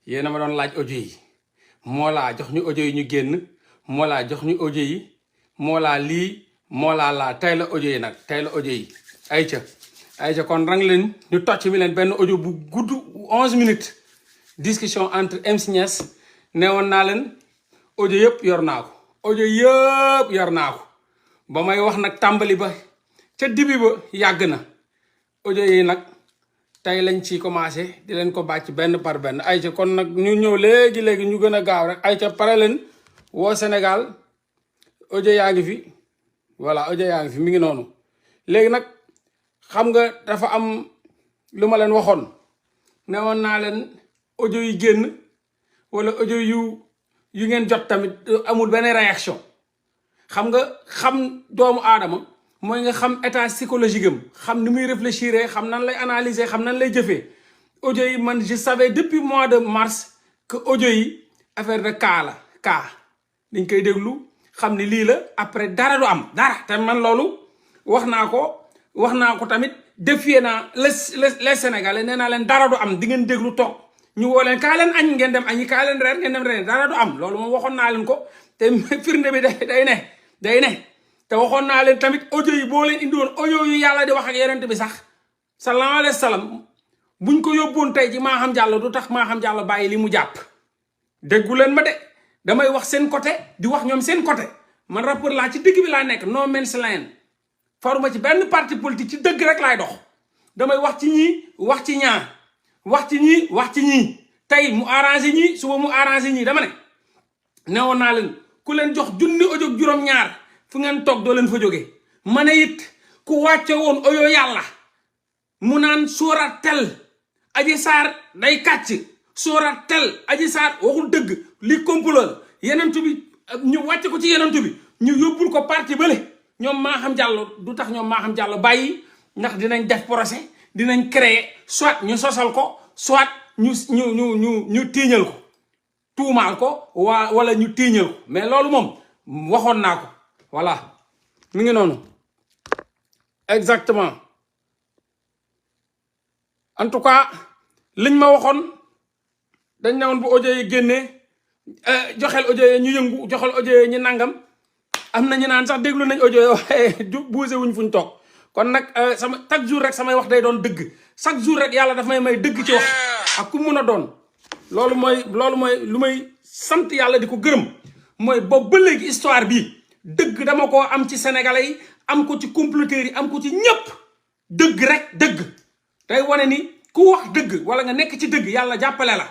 yéen a ma doon laaj audio yi moo laa jox ñu audio yi ñu génn moo laa jox ñu audio yi moo laa lii moo laa tey la audio yi nag tey la audio yi ayca kon rang leen ñu tocc mi leen benn audio bu gudd 11 minutes discussion entre MC Niass neewoon naa leen audio yëpp yor naa ko audio yëpp yor naa ko ba may wax nag tàmbali ba ca dibi ba yàgg na audio yi nag tey lañ ci commencé di leen ko bàcc benn par benn ayca kon nag ñu ñëw léegi ñu gën a gaaw rek ayca pare leen woo Sénégal audio yaa ngi fi voilà audio yaa ngi fi mi ngi noonu léegi nag xam nga dafa am lu ma leen waxoon ne woon naa leen audio yi génn wala audio yu ngeen jot tamit amul benn réaction xam nga xam doomu aadama mooy nga xam état psychologique am xam ni muy réfléchir xam nan lay analyser xam nan lay jëfee audio yi man je savais depuis mois de mars que audio yi affaire de cas la cas dañ koy déglu xam ni lii la après dara du am dara te man loolu wax naa ko tamit défier naa les sénégalais nee naa leen dara du am di ngeen déglu toog ñu woo leen kaa leen añ ngeen dem añi kaa leen reer ngeen dem reer dara du am loolu moom waxoon naa leen ko te firnde bi day ne te waxoon naa leen tamit audio yi boo leen indi woon audio yu yàlla di wax ak yonent bi sax sallallahu alayhi wa sallam buñ ko yóbboon tey ji Maham Diallo du tax Maham Diallo bàyyi li mu jàpp déggu leen ma de damay wax seen côté di wax ñoom seen côté man rappeur laa ci digg bi laa nekk no man's land faruma ci benn parti politique ci dëgg rek laay dox damay wax ci ñii wax ci ñaar wax ci ñii wax ci ñii tey mu arrangé ñii suba mu arrangé ñii dama ne newoon naa leen ku leen jox junni audio juróom-ñaar fu ngeen toog doo leen fa jógee ma ne it ku wàcce woon audio yàlla mu naan sóorat tel Adji Sarr day kàcc sóorat tel Adji Sarr waxul dëgg li complot yenentu bi ñu wàcce ko ci yenentu bi ñu yóbbul ko parti bële ñoom Maham Diallo du tax ñoom Maham Diallo bàyyi ndax dinañ def procès dinañ créer soit ñu sosal ko soit ñu tiiñal ko tuumaal ko wala ñu tiiñal ko mais loolu moom waxoon naa ko voilà mi ngi noonu exactement en tout cas liñ ma waxoon dañ ne woon bu audio yi génnee joxel audio yi ñu yëngu joxel audio yi ñu nangam am na ñu naan sax déglu nañ audio yi waaye buuse wuñ fuñ toog kon nag sama chaque jour rek samay wax day doon dëgg chaque jour rek yàlla daf may dëgg ci wax ak ku mun a doon loolu mooy lu may sant yàlla di ko gërëm mooy boobu ba léegi histoire bi dëgg dama ko am ci sénégalais yi am ko ci comploteurs yi am ko ci ñëpp dëgg rek dëgg tey wane ni ku wax dëgg wala nga nekk ci dëgg yàlla jàppale la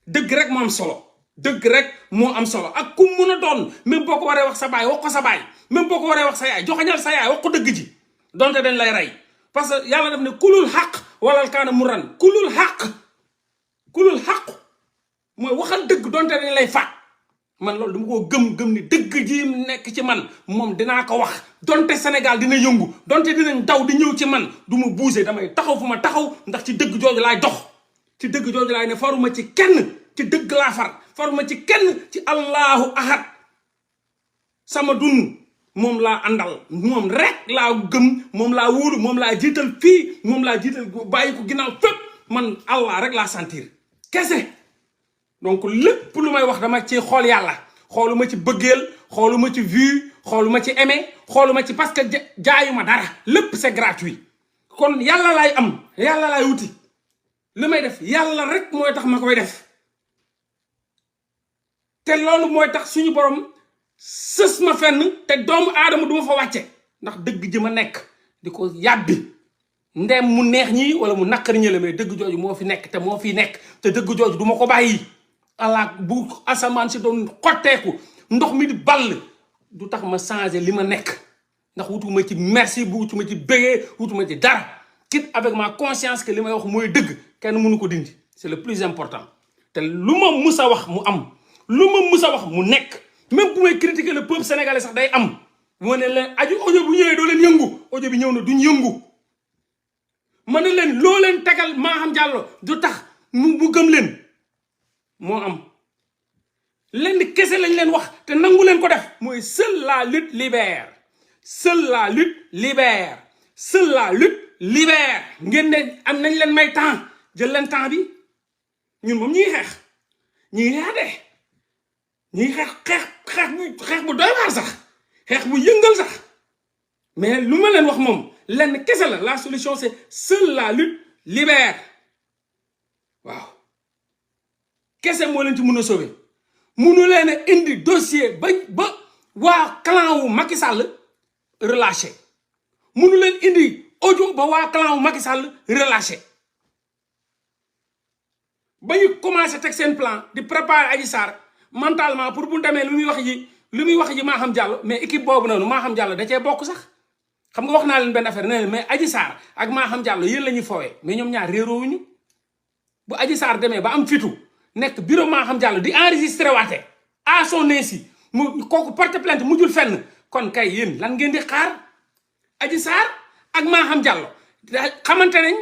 dëgg rek moo am solo dëgg rek moo am solo ak ku mun a doon même boo ko waree wax sa baay wax ko sa baay même boo ko waree wax sa yaay joxañal sa yaay wax ko dëgg ji donte dañ lay rey parce que yàlla daf ne kulul xaq wala kaana muran kulul xaq mooy waxal dëgg donte dañ lay faat man loolu dama ko gëm ni dëgg ji nekk ci man moom dinaa ko wax donte Sénégal dina yëngu donte dinañ daw di ñëw ci man du ma bouger damay taxaw fu ma taxaw ndax ci dëgg jooju laay dox ci dëgg jooju laay ne faruma ci kenn ci dëgg laa faruma ci kenn ci allahu ahad sama dund moom laa àndal moom rek laa gëm moom laa wóolu moom laa jiital fii moom laa jiital bàyyi ko ginnaaw fépp man allah rek laa sentir kese donc lépp lu may wax dama ci xool yàlla xooluma ci bëggeel xooluma ci vue xooluma ci aimé xooluma ci parce que jaayuma dara lépp c'est gratuit kon yàlla laay am yàlla laay wuti li may def yàlla rek mooy tax ma koy def te loolu mooy tax suñu borom sës ma fenn te doomu aadama du ma fa wàcce ndax dëgg ji ma nekk di ko yàbbi ndem mu neex ñii wala mu naqari ñële mais dëgg jooju moo fi nekk te moo fi nekk te dëgg jooju du ma ko bàyyi allah bu asamaan si doon xotteeku ndox mi di ball du tax ma changer li ma nekk ndax wutuma ci merci bu wutuma ci bégee wutuma ci dara quitte avec ma conscience que li may wax mooy dëgg kenn mënu ko dindi c'est le plus important te lu ma mus a wax mu am lu ma mus a wax mu nekk même bu may critiquer le peuple sénégalais sax day am bu ma ne leen aju audio bu ñëwee doo leen yëngu audio bi ñëw na duñ yëngu ma ne leen loo leen tegal Maham Diallo du tax mu gëm leen moo am lenn kese lañ leen wax te nangu leen ko def mooy seule la lutte libère seule la lutte libère seule la lutte libère ngeen ne am nañ leen may temps jël leen temps bi ñun moom ñuy xeex ñii xeex de ñii xeex bu doy waar sax xeex bu yëngal sax mais lu ma leen wax moom lenn kese la solution c'est seule la lutte libère waaw kese moo leen ci mun a sauver munu leen a indi dossier ba waa clan wu Macky Sall relâché munu leen indi audio ba waa clan wu Macky Sall relâché ba ñu commencé teg seen plan di préparer Adji Sarr mentalement pour bu demee lu muy wax ji Maham Diallo mais équipe boobu noonu Maham Diallo da cee bokk sax xam nga wax naa leen benn affaire ne mais Adji Sarr ak Maham Diallo yéen la ñuy foowee mais ñoom ñaar réeroowuñu bu Adji Sarr demee ba am fitu nekk bureau Maham Diallo di enregistré waate à son insu mu kooku porte plainte mujjul fenn kon kay yéen lan ngeen di xaar Adji Sarr ak Maham Diallo xamante nañ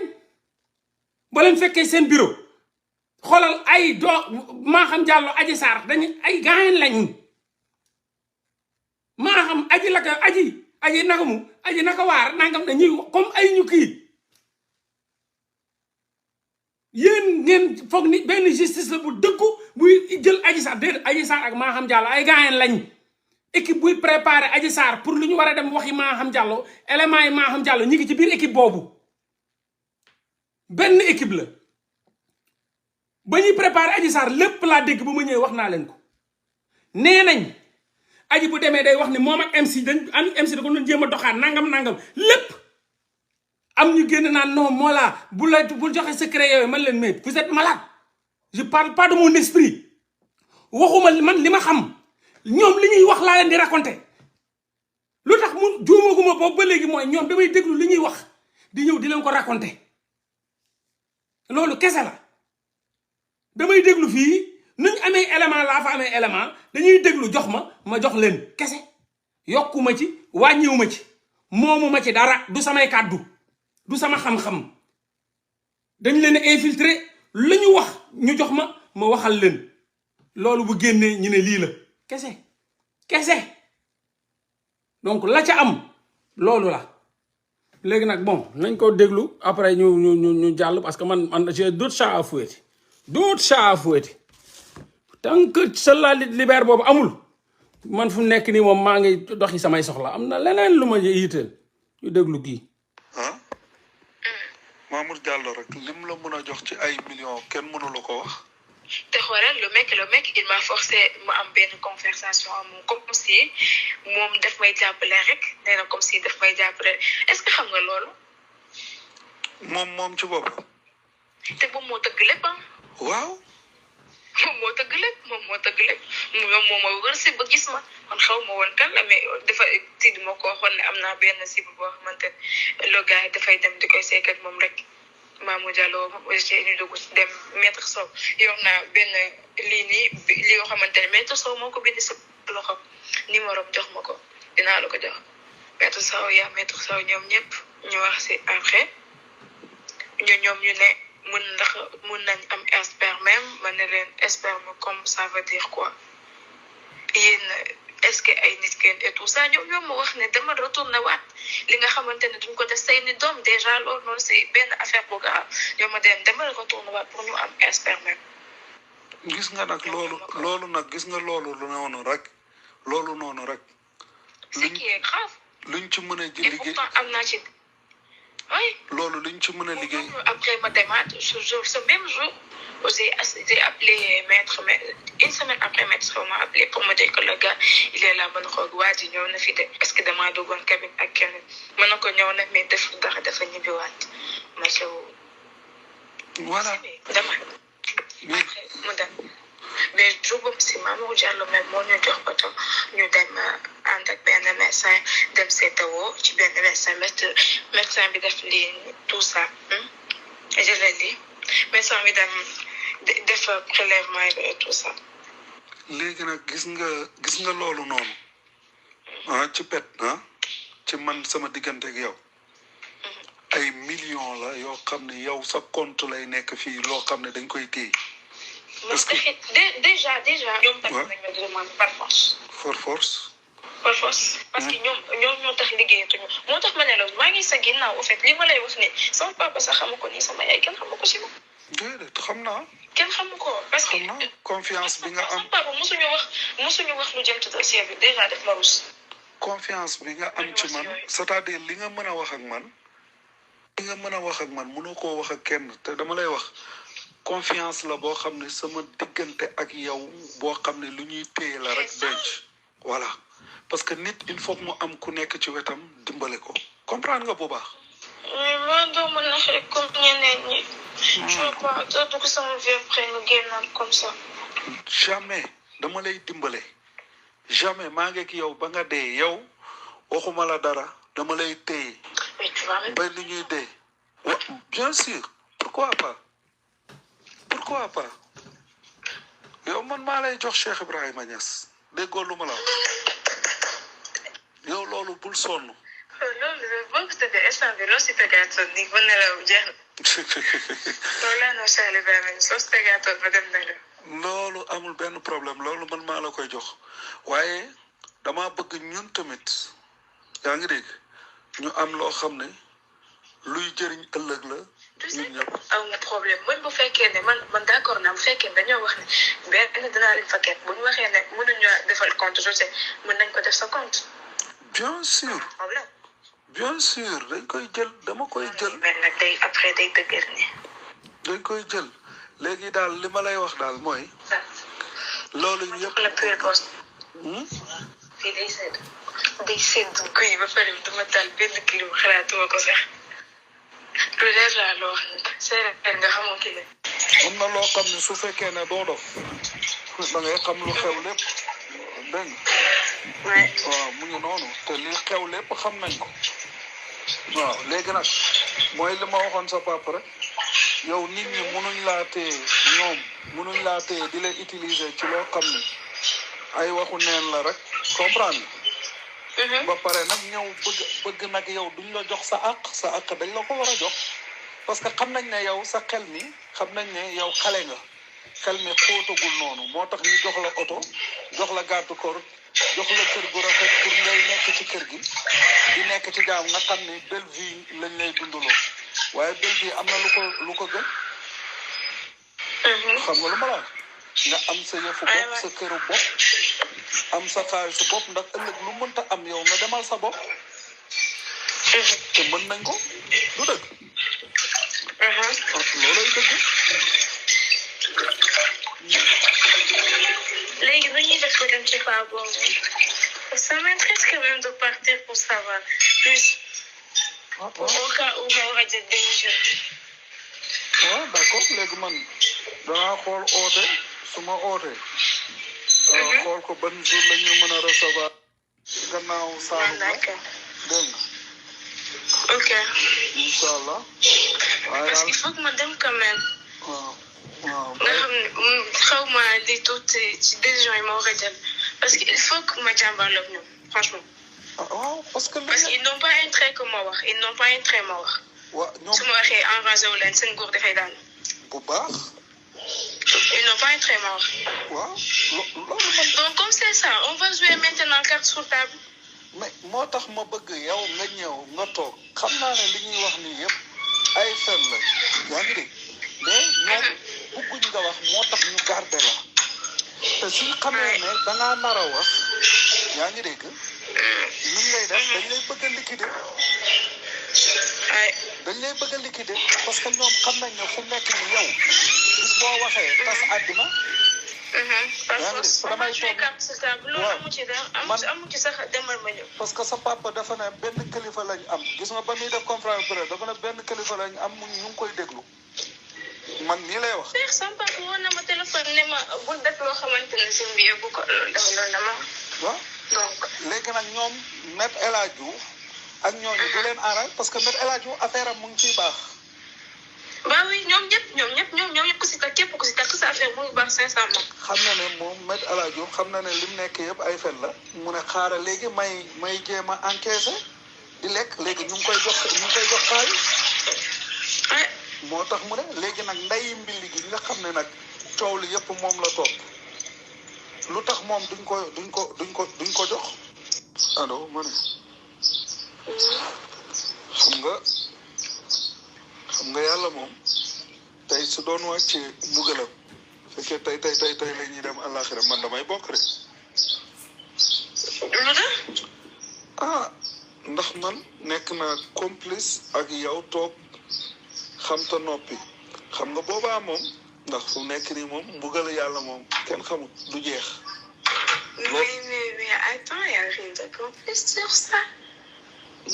ba leen fekkee seen bureau xoolal ay Maham Diallo Adji Sarr dañu ay gaayen lañ Maham aji la ko aji naka mu aji naka waar nangam dañuy comme ay ñu kii yéen ngeen foog ni benn justice la bu dëggu buy jël Adji Sarr déedéet Adji Sarr ak Maham Diallo ay gaayen lañ équipe buy préparé Adji Sarr pour lu ñu war a dem waxi Maham Diallo élément yi Maham Diallo ñi ngi ci biir équipe boobu benn équipe la ba ñuy préparé Adji Sarr lépp laa dégg bu ma ñëwee wax naa leen ko nee nañ aji bu demee day wax ni moom ak MC MC da ko doon jéem a doxaat nangam lépp am ñu génn naan non moo laa bul joxe secret yooyu man leen mais vous êtes malade je parle pas de mon esprit waxuma man li ma xam ñoom li ñuy wax laa leen di raconter lu tax mu juumaguma boobu ba léegi mooy ñoom damay déglu li ñuy wax di ñëw di leen ko raconter loolu kese la damay déglu fii nuñ amee élément laa fa amee élément dañuy déglu jox ma jox leen kese yokkuma ci wàññiwuma ci moomuma ci dara du samay kàddu du sama xam-xam dañ leen infiltrer la ñu wax ñu jox ma waxal leen loolu bu génnee ñu ne lii la kese donc la ca am loolu la léegi nag bon nañ ko déglu après ñu jàll parce que man j'ai d'autres chats à fouetter tant que cela libère boobu amul man fu nekk nii moom maa ngi doxi samay soxla am na leneen lu ma yitteel ñu déglu kii. ah Mamour Diallo rek lim la mën a jox ci ay millions kenn mënu la ko wax. te xoolal le mec il m'a forcé ma am benn conversation moom comme si moom daf may jàppale rek nee na comme si daf may jàppale est-ce que xam nga loolu. moom ci bopp. te moom moo tëgg lépp ah. waaw. moom moo tëgg lépp moom moo ma wër si ba gis ma man xaw ma woon kan la mais dafa tidd ma ko waxoon ne am naa benn cible boo xamante ne le gars dafay dem di koy seek ak moom rek Mamour Diallo ñu dugg dem maître Sow yor naa benn lii nii yoo xamante ne maître Sow moo ko bind si loxo numéro jox ma ko dinaa la ko jox maître Sow maître Sow ñoom ñëpp ñu wax si après ñoom ñu ne mun nañ am sperme ma ne leen sperme comme ça veut dire quoi yéen est-ce que ay nit kenn et tout ça ñoom ma wax ne dama retourné waat li nga xamante ne duñ ko def say ni doom déjà loolu noonu c'est benn affaire bu grave ñoom ma dama retourné waat pour ñu am sperme. gis nga nag loolu nag gis nga loolu noonu rek. ce qui est grave. luñ ci mën a ji liggéey et pourtant am naa ci. oui. loolu luñ ci mën a liggéey. après ma demaat ce même jour j'ai appelé maître mais une semaine après maître m'a appelé pour me dire que le gars il est là mën na xoog waa ji ñëw na fi de parce que damaa duggoon cabine ak kenn mën na ko ñëw na mais def dara dafa ñibbiwaat ma sew. voilà dama après mu dem mais jour boobu si Mamour Diallo même moo ñu jox oto ñu dem ànd ak benn médecin dem seetawoo ci benn médecin bi def lii tout ça je l'ai dit médecin bi dem def prélèvement yi et tout ça. léegi nag gis nga loolu noonu ci pet ci man sama diggante ak yow ay millions la yoo xam ne yow sa compte lay nekk fii loo xam ne dañ koy téye. parce que déjà ñoom tamit nañ ma demande par force. par force parce que ñoom ñoo tax liggéeyatuñu moo tax ma ne la maa ngi sa ginnaaw au fait li ma lay wax ni sama papa sax xamu ko nii sama yaay kenn xamu ko si ma. déedéet xam naa. kenn xamu ko parce que. xam na confiance bi nga am sama papa mosuñu wax lu jëm ci dossier bi déjà def ma rus. confiance bi nga am ci man c'est-à-dire li nga mën a wax ak man mënoo koo wax ak kenn te dama lay wax confiance la boo xam ne sama diggante ak yow boo xam ne lu ñuy téye la rek denc voilà parce que nit il faut mu am ku nekk ci wetam dimbale ko comprendre nga bu baax. mais man doo mën a xëy comme ñeneen ñi. je vois pas doo dugg sama vie après nga génnaat comme ça. jamais dama lay dimbale jamais maa ngi ak yow ba nga dee yow waxuma la dara dama lay téye. mais tu vas ba li ñuy dee. wa bien sûr pourquoi pas yow man maa lay jox Cheikh Ibrahima Niass déggoo lu ma la wax yow loolu bul sonn. loolu boo ko tëddee instant bi loo si tegaatoon nii ba nelaw jeex na. loolu laa noo Cheikh Ibrahima Niass loo si tegaatoon ba dem nelaw. loolu amul benn problème loolu man maa la koy jox waaye dama bëgg ñun tamit yaa ngi dégg ñu am loo xam ne luy jëriñ ëllëg la ñun ñëpp. aw ma problème man bu fekkee ne man d'accord naa bu fekkee ne dañoo wax ne benn dinaa leen fakket bu ñu waxee ne mënuñu defal compte je sais mën nañ ko def sa compte. bien sûr problème. bien sûr dañ koy jël dama koy jël. mais nag day après day dëgër ni. dañ koy jël léegi daal li ma lay wax daal mooy. loolu yëpp la pure poste. fii day sedd guy ba pare dama taal benn kilo xalaatuma ko sax lu leer laa loo wax nag séeréer nga xamoo ki ne. am na loo xam ne su fekkee ne doo dof da ngay xam lu xew lépp dégg nga. waaw mu ngi noonu te li xew lépp xam nañ ko. waaw léegi nag mooy li ma waxoon sa papa rek yow nit ñi munuñ laa téye ñoom munuñ laa téye di leen utiliser ci loo xam ne ay waxu neen la rek comprendre ba pare nag ñëw bëgg nag yow duñ la jox sa àq dañ la ko war a jox parce que xam nañ ne yow sa xel mi xam nañ ne yow xale nga xel mi xóotagul noonu moo tax ñu jox la oto jox la gàddu koor jox la kër gu rafet pour ngay nekk ci kër gi di nekk ci jaam nga xam ne belle vie lañ lay dundaloo waaye belle vie am na lu ko gën. xam nga lu ma la nga am sa yëfu bopp sa këru bopp am sa xaalisu bopp ndax ëllëg lu mënta am yow nga demal sa bopp. te mën nañ ko du dëgg. loolay dëgg. léegi nu ñuy def ba dem ci paa boobu ça m'intéresse quand même de partir pour savoir plus. au cas où ma war a jël démission. waaw d'accord léegi man danaa xool oote su ma ootee. xool ko ban jour la ñu mën a recevoir. gannaaw saalum la dégg nga. ok. incha allah. waaye parce daal qu'il faut que ma dem quand même. waaw. nga xam ne xaw ma di tuuti ci décision yi ma war a jël parce que il faut que ma jàmbaarloog ñoom franchement. waaw parce que ils n'ont pas intérêt que ma wax ils n'ont pas intérêt ma wax. waaw ñoom su ma waxee enragé wu leen seen góor dafay daal. bu baax. ils n'ont pas intérêt ma wax. waaw loolu man. donc comme c'est ça on va jouer maintenant carte sur table. mais moo tax ma bëgg yow nga ñëw nga toog xam naa ne li ñuy wax nii yëpp ay fen la yaa ngi dégg mais ñoom bëgguñ nga wax moo tax ñu garder la te suñ xamee ne dangaa nar a wax yaa ngi dégg nuñ lay def dañ lay bëgg a liquider dañ lay bëgg a liquider parce que ñoom xam nañ ne fu nekk ni yow bis boo waxee tas àdduna amu ci sax demal ma ñëw. parce que sa papa dafa ne benn kilifa lañ am gis nga ba muy def conférence presse dafa ne benn kilifa lañ am ñu ngi koy déglu man nii lay wax. Cheikh sama papa woon na ma téléphone ne ma bul def loo xamante ne si mbir bu ko loolu na ma. waaw donc léegi nag ñoom Maître El Hadji Diouf ak ñooñu du leen arrangé parce que Maître El Hadji Diouf affaire am mu ngi ciy baax. bah oui ñoom ñëpp ku si takk képp ku si takk sa affaire bu baax 500 moom. xam na ne moom Maître El Hadji Diouf xam na ne lim nekk yëpp ay fen la mu ne xaaral léegi may jéem a encaissé di lekk léegi ñu ngi koy jox xaalis. moo tax mu ne léegi nag ndeyi mbili gi nga xam ne nag coow li yëpp moom la topp lu tax moom duñ ko jox. allo ma ne xam nga yàlla moom tey su doon wàccee mbugalam fekkee tey la ñuy dem àllaaxira man damay bokk rek. lu tax. ah ndax man nekk naa complice ak yow toog xam ta noppi xam nga boobaa moom ndax fu nekk nii moom mbugal yàlla moom kenn xamut du jeex. mais attends, y a rien de complice sur ça.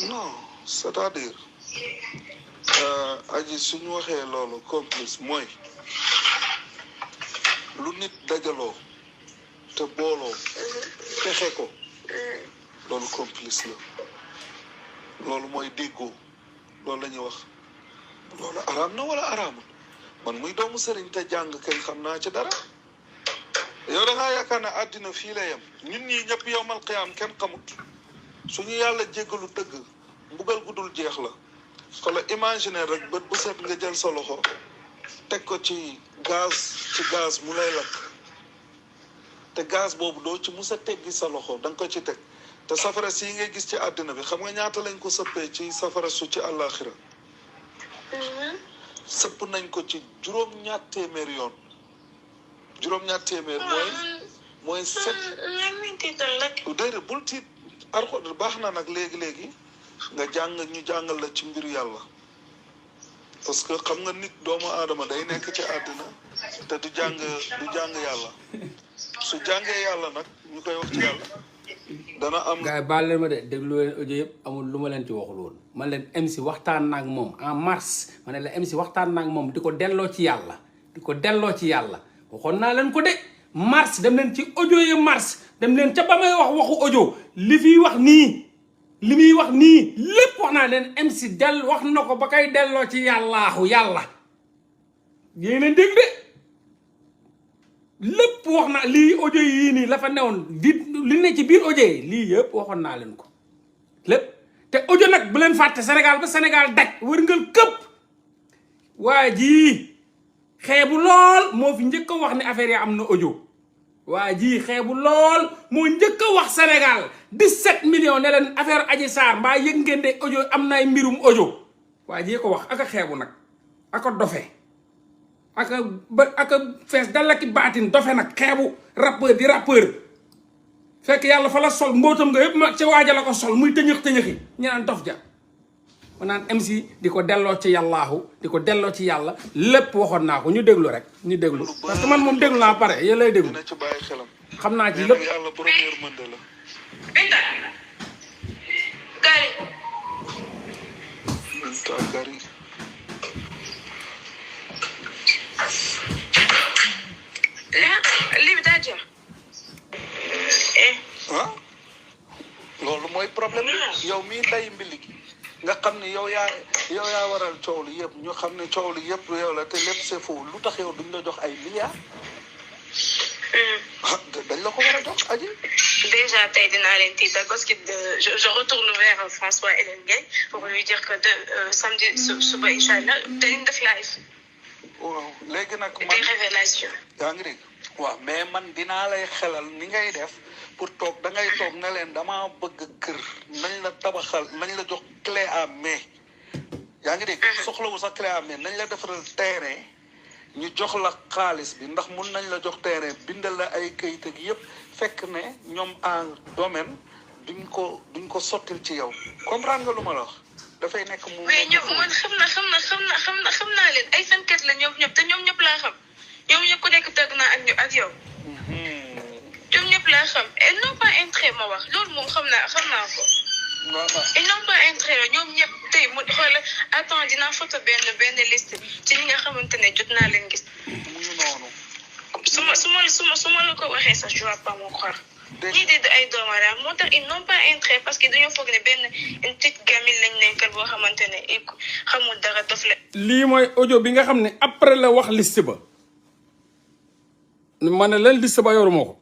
non c'est-à-dire aji suñu waxee loolu complice mooy lu nit dajaloo te booloo fexe ko loolu complice la loolu mooy déggoo loolu la ñuy wax loolu araam na wala araamul man muy doomu sëriñ te jàng kay xam naa ci dara yow da ngaa yaakaar ne àddina fii la yem ñun ñii ñëpp yowmal qiyaam kenn xamut suñu yàlla jéggalu dëgg mbugal gudul jeex la xala imaginer rek bët bu set nga jël sa loxo teg ko ci gaz mu lay lakk te gaz boobu doo ci mus a teggi sa loxo da nga ko ci teg te safara si ngay gis ci àddina bi xam nga ñaata lañ ko sëppee ci safara su ci àllaaxira sëpp nañ ko ci juróom-ñaar téeméer yoon juróom-ñaar téeméer mooy set déedéet bul tiit arxo baax na nag léegi nga ñu jàngal la ci mbiru yàlla parce que xam nga nit doomu aadama day nekk ci àddina te du jàng yàlla su jàngee yàlla nag ñu koy wax ci yàlla dana am. gars yi baal leen ma de déglu leen audio yëpp amul lu ma leen ci waxul woon man leen MC waxtaan naag moom en mars ma ne la MC waxtaan naag moom di ko delloo ci yàlla waxoon naa leen ko de mars dem leen ci audio yi mars dem leen ca ba may waxu audio li muy wax nii lépp wax naa leen MC wax na ko ba kay delloo ci yàlla yéen a dégg de lépp wax na lii audio yii nii la fa newoon li ne ci biir audio yi lii yëpp waxoon naa leen ko lépp te audio nag bu leen fàtte Sénégal ba Sénégal daj wërngal këpp waa jii xeebu lool moo fi njëkk a wax ne affaire yi am na audio waa jii xeebu lool moo njëkk a wax Sénégal 17 millions ne leen affaire Adji Sarr mbaa yëg ngeen de audio am nay mbirum audio waa jii ko wax aka xeebu nag aka dofe aka fees dalaki baatin dofe nag xeebu rappeur fekk yàlla fa la sol mbootam nga yëpp ma ca waaja la ko sol muy tëñëxi ñu naan dof ja ma naan MC di ko delloo ci yàlla lépp waxoon naa ko ñu déglu rek ñu déglu parce que man moom déglu naa pare yéen lay déglu xam naa ci lépp. yàlla borom yërmande la. Gari. lii bi daa jeex. loolu mooy problème bi yow mii nday mbili gi nga xam ne yow yaa waral coow li yëpp ñu xam ne coow li yëpp yow la te lépp c'est faux lu tax yow duñ la jox ay milliards. dañ la ko war a jox aji. déjà tey dinaa leen tiital parce que je retourne vers François Hélène Gueye pour lui dire que samedi suba incha allah dañu def live. waaw léegi nag man des révélations. yaa ngi dégg waaw mais man dinaa lay xelal ni ngay def pour toog da ngay toog ne leen damaa bëgg kër nañ la tabaxal nañ la jox clé à main yaa ngi dégg soxlawu sax clé à main nañ la defaral terrain ñu jox la xaalis bi ndax mun nañ la jox terrain bindal la ay kayit ak yëpp fekk ne ñoom en domaine duñ ko sottil ci yow comprendre nga lu ma la wax dafay nekk mu. mais ñoom man xam naa leen ay fenkat la ñoom ñëpp te ñoom ñëpp laa xam ñoom ñëpp ku nekk tëgg naa ak yow. ñoom ñëpp laa xam et non pas intérêt ma wax loolu moom xam naa ko. et non pas intérêt ñoom ñëpp tey mu xoolal attends dinaa photo benn liste ci ñi nga xamante ne jot naa leen gis. mu ngi noonu. su ma la ko waxee sax je vois pas mon croire. ñii de ay doomu aadama moo tax ils n'ont pas intérêt parce que dañoo foog ne benn une petite gamine lañ nekkal boo xamante ne xamul dara dof la. lii mooy audio bi nga xam ne après la wax liste ba ma ne leen liste ba yoruma ko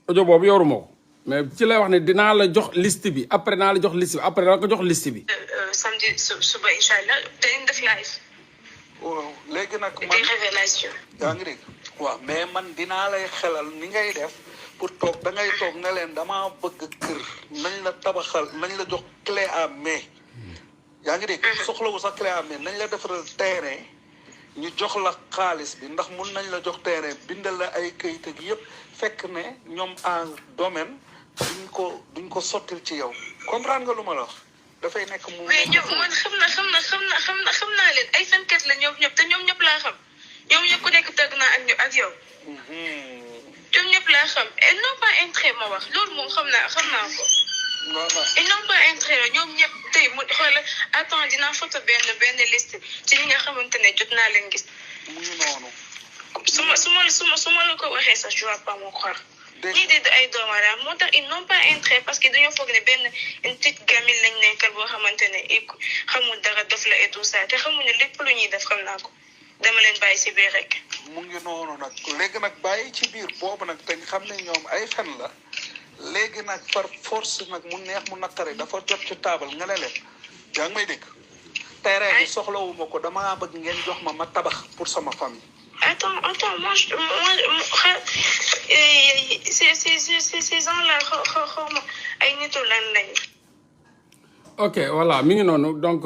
audio boobu yoruma ko mais ci lay wax ne dinaa la jox liste bi après naa la jox liste bi après la ko jox liste bi. samedi suba incha allah dañu def live. waaw léegi nag man des révélations. yaa ngi dégg waaw mais man dinaa lay xelal ni ngay def pour toog da ngay toog ne leen damaa bëgg kër nañ la tabaxal nañ la jox clé à main yaa ngi dégg soxlawu sax clé à main nañ la defaral terrain ñu jox la xaalis bi ndax mun nañ la jox terrain bindal la ay këyit ak yëpp fekk ne ñoom en domaine duñ ko sottil ci yow comprendre nga lu ma la wax dafay nekk mu. mais ñoom man xam naa leen ay fenkat la ñoom ñëpp te ñoom ñëpp laa xam ñoom ñëpp ku nekk tëgg naa ak yow. ñoom ñëpp laa xam et non pas intérêt ma wax loolu moom xam naa ko. et non pas intérêt ñoom ñëpp tey mu xoolal attends dinaa photo benn liste ci ñi nga xamante ne jot naa leen gis. mu ngi noonu. su ma la ko waxee sax je vois pas mon croire. ñii de ay doomu aadama moo tax ils n'ont pas intérêt parce que dañoo foog ne benn une petite gamine lañ nekkal boo xamante ne xamul dara dof la et tout ça te xamuñu lépp lu ñuy def xam naa ko dama leen bàyyi si biir rek. mu ngi noonu nag léegi nag bàyyi ci biir boobu nag te xam ne ñoom ay fen la léegi nag par force nag mu neex mu naqare dafa jot ci taabal nga ne leen yaa ngi may dégg. terrain bi soxlawuma ko dama bëgg ngeen jox ma tabax pour sama famille. Attends, moi, ces gens-là, ay nitu lan lañ. ok voilà mi ngi noonu donc.